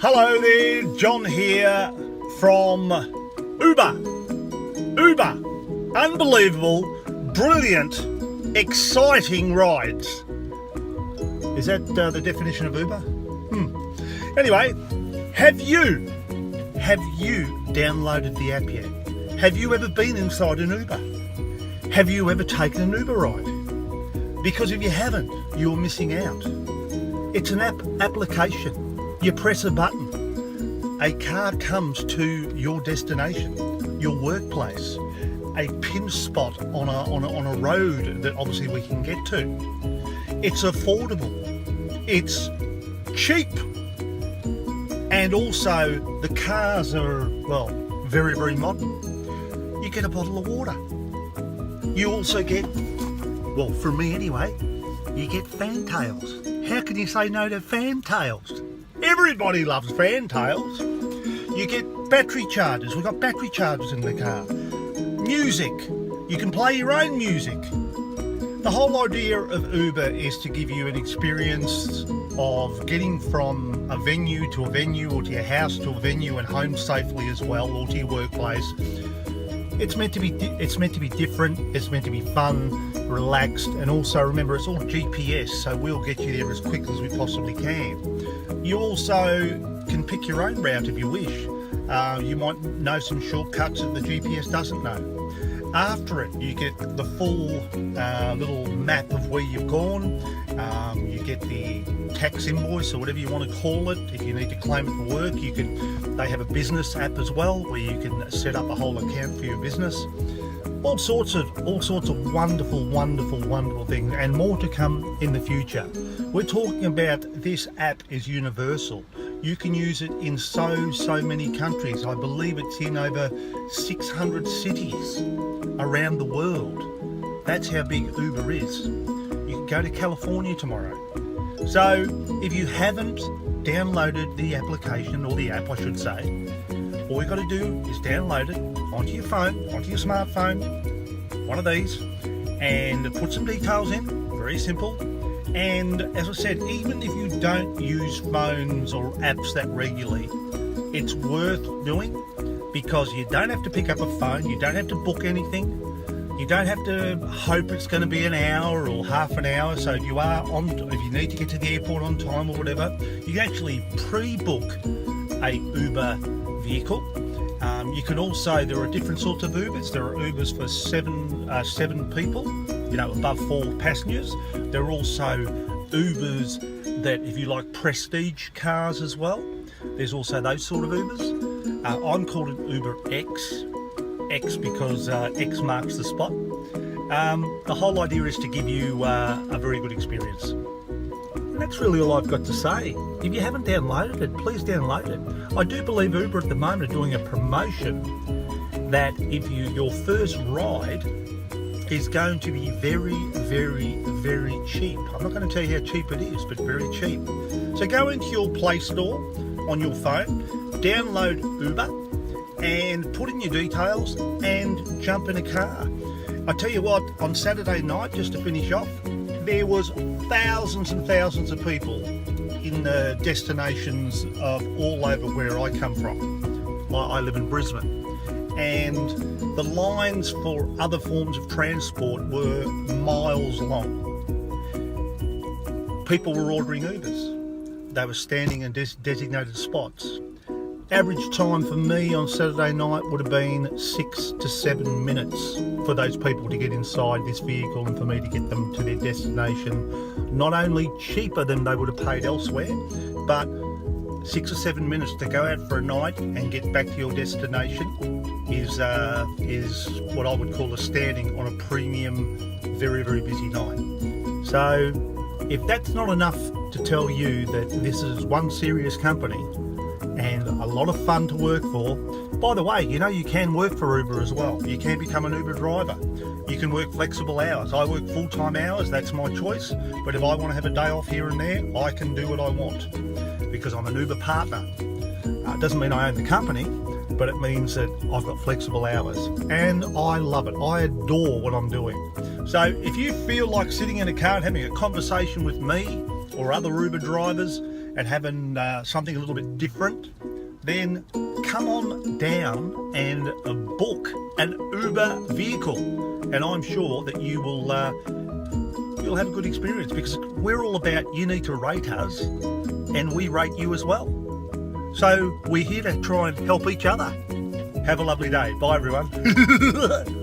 Hello there, John here from Uber. Unbelievable, brilliant, exciting rides. Is that the definition of Uber? Anyway, have you downloaded the app yet? Have you ever been inside an Uber? Have you ever taken an Uber ride? Because if you haven't, you're missing out. It's an application. You press a button, a car comes to your destination, your workplace, a pin spot on a road that obviously we can get to. It's affordable, it's cheap, and also the cars are, well, very, very modern. You get a bottle of water. You also get, well, for me anyway, you get fantails. How can you say no to fantails? Everybody loves fantails. You get battery chargers. We've got battery chargers in the car. Music. You can play your own music. The whole idea of Uber is to give you an experience of getting from a venue to a venue, or to your house to a venue and home safely as well, or to your workplace. It's meant to be different. It's meant to be fun, relaxed, and also remember it's all GPS, so we'll get you there as quick as we possibly can. You also can pick your own route if you wish. You might know some shortcuts that the GPS doesn't know. After it, you get the full little map of where you've gone. You get the tax invoice, or whatever you want to call it. If you need to claim it for work, they have a business app as well, where you can set up a whole account for your business. All sorts of wonderful things, and more to come in the future. We're talking about this app is universal. You can use it in so many countries. I believe it's in over 600 cities around the world. That's how big Uber is. You can go to California tomorrow. So if you haven't downloaded the application, or the app I should say, all you got to do is download it onto your phone, onto your smartphone, one of these, and put some details in. Very simple. And as I said, even if you don't use phones or apps that regularly, it's worth doing, because you don't have to pick up a phone, you don't have to book anything, you don't have to hope it's going to be an hour or half an hour. So if you need to get to the airport on time or whatever, you can actually pre-book a Uber vehicle. You can also, there are different sorts of Ubers. There are Ubers for seven people, above 4 passengers. There are also Ubers that, if you like, prestige cars as well. There's also those sort of Ubers. I'm called an Uber X because X marks the spot. The whole idea is to give you a very good experience. And that's really all I've got to say. If you haven't downloaded it, please download it. I do believe Uber at the moment are doing a promotion that if your first ride is going to be very cheap. I'm not going to tell you how cheap it is, but very cheap. So go into your Play Store on your phone, download Uber, and put in your details and jump in a car. I tell you what, on Saturday night, just to finish off, there was thousands and thousands of people in the destinations of all over where I come from. I live in Brisbane, and the lines for other forms of transport were miles long. People were ordering Ubers. They were standing in designated spots. Average time for me on Saturday night would have been 6 to 7 minutes for those people to get inside this vehicle and for me to get them to their destination. Not only cheaper than they would have paid elsewhere, but 6 or 7 minutes to go out for a night and get back to your destination is what I would call a standing on a premium, very busy night. So if that's not enough to tell you that this is one serious company and a lot of fun to work for. By the way, you can work for Uber as well. You can become an Uber driver. You can work flexible hours. I work full-time hours, that's my choice. But if I want to have a day off here and there, I can do what I want because I'm an Uber partner. It doesn't mean I own the company, but it means that I've got flexible hours. And I love it. I adore what I'm doing. So if you feel like sitting in a car and having a conversation with me or other Uber drivers and having something a little bit different, then come on down and book an Uber vehicle, and I'm sure that you will you'll have a good experience, because we're all about you need to rate us and we rate you as well. So we're here to try and help each other. Have a lovely day. Bye everyone.